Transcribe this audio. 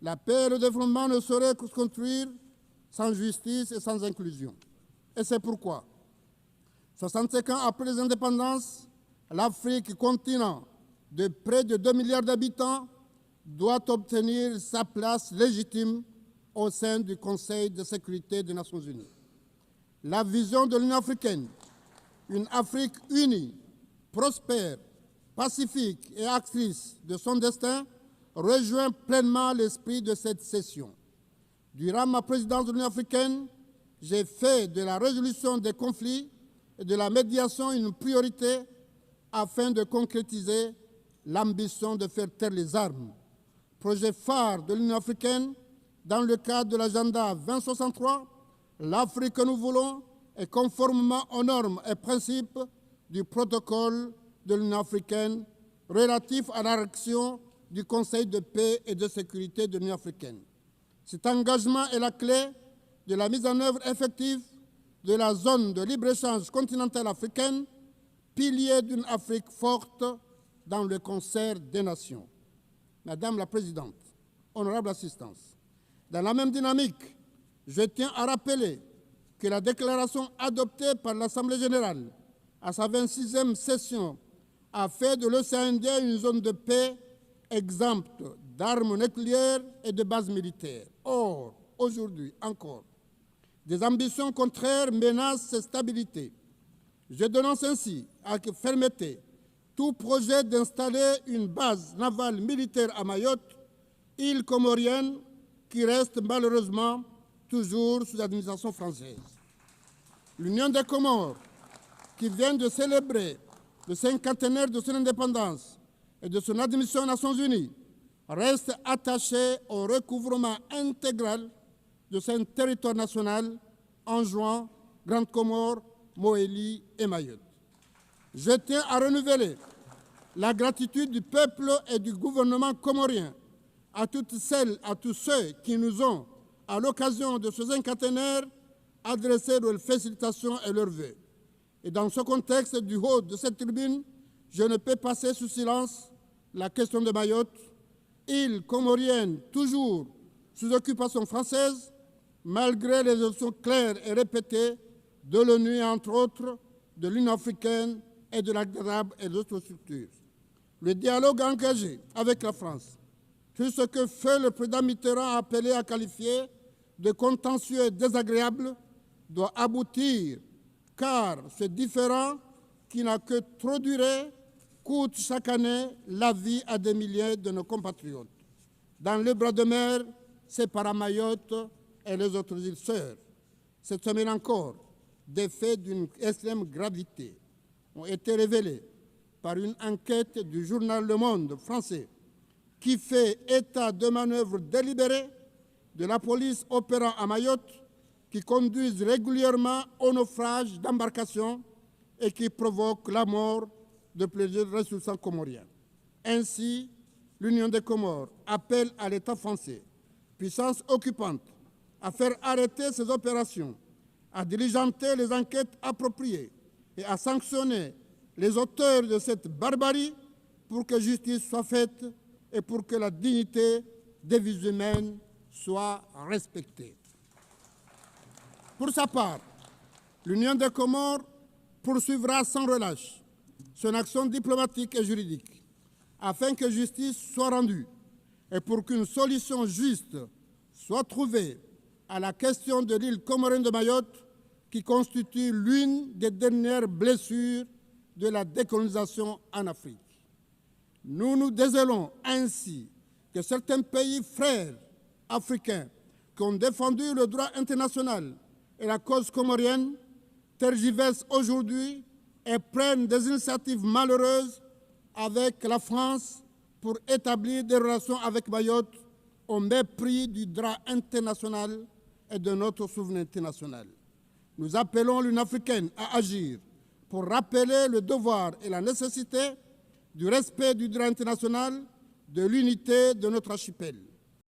La paix et le développement ne sauraient se construire sans justice et sans inclusion. Et c'est pourquoi, 65 ans après les indépendances, l'Afrique, continent de près de 2 milliards d'habitants, doit obtenir sa place légitime au sein du Conseil de sécurité des Nations unies. La vision de l'Union africaine, une Afrique unie, prospère, pacifique et actrice de son destin, rejoint pleinement l'esprit de cette session. Durant ma présidence de l'Union africaine, j'ai fait de la résolution des conflits et de la médiation une priorité afin de concrétiser l'ambition de faire taire les armes. Projet phare de l'Union africaine, dans le cadre de l'agenda 2063, l'Afrique que nous voulons est conformément aux normes et principes du protocole de l'Union africaine relatif à la réaction du Conseil de paix et de sécurité de l'Union africaine. Cet engagement est la clé de la mise en œuvre effective de la zone de libre-échange continentale africaine, pilier d'une Afrique forte dans le concert des nations. Madame la Présidente, honorable assistance, dans la même dynamique, je tiens à rappeler que la déclaration adoptée par l'Assemblée générale à sa 26e session a fait de l'océan Indien une zone de paix exempte d'armes nucléaires et de bases militaires. Or, aujourd'hui encore, des ambitions contraires menacent cette stabilité. Je dénonce ainsi avec fermeté tout projet d'installer une base navale militaire à Mayotte, île comorienne qui reste malheureusement toujours sous administration française. L'Union des Comores, qui vient de célébrer le cinquantenaire de son indépendance et de son admission aux Nations unies, reste attachée au recouvrement intégral de son territoire national en jouant Grande Comore, Moélie et Mayotte. Je tiens à renouveler la gratitude du peuple et du gouvernement comorien à toutes celles, à tous ceux qui nous ont, à l'occasion de ce cinquantenaire, adressé leurs félicitations et leurs vœux. Et dans ce contexte, du haut de cette tribune, je ne peux passer sous silence la question de Mayotte, île comorienne toujours sous occupation française, malgré les options claires et répétées de l'ONU et entre autres de l'Union africaine et de la DRAB et d'autres structures. Le dialogue engagé avec la France, tout ce que fait le président Mitterrand a appelé à qualifier de contentieux et désagréable, doit aboutir, car ce différend qui n'a que trop duré coûte chaque année la vie à des milliers de nos compatriotes. Dans le bras de mer séparant Mayotte et les autres îles sœurs, cette semaine encore, des faits d'une extrême gravité ont été révélés par une enquête du journal Le Monde français qui fait état de manœuvres délibérées de la police opérant à Mayotte qui conduisent régulièrement au naufrage d'embarcations et qui provoquent la mort de plusieurs ressortissants comoriens. Ainsi, l'Union des Comores appelle à l'État français, puissance occupante, à faire arrêter ces opérations, à diligenter les enquêtes appropriées et à sanctionner les auteurs de cette barbarie pour que justice soit faite et pour que la dignité des vies humaines soit respectée. Pour sa part, l'Union des Comores poursuivra sans relâche son action diplomatique et juridique afin que justice soit rendue et pour qu'une solution juste soit trouvée à la question de l'île comorienne de Mayotte qui constitue l'une des dernières blessures de la décolonisation en Afrique. Nous nous désolons ainsi que certains pays frères africains qui ont défendu le droit international et la cause comorienne tergiversent aujourd'hui et prennent des initiatives malheureuses avec la France pour établir des relations avec Mayotte au mépris du droit international et de notre souveraineté nationale. Nous appelons l'Union africaine à agir pour rappeler le devoir et la nécessité du respect du droit international, de l'unité de notre archipel.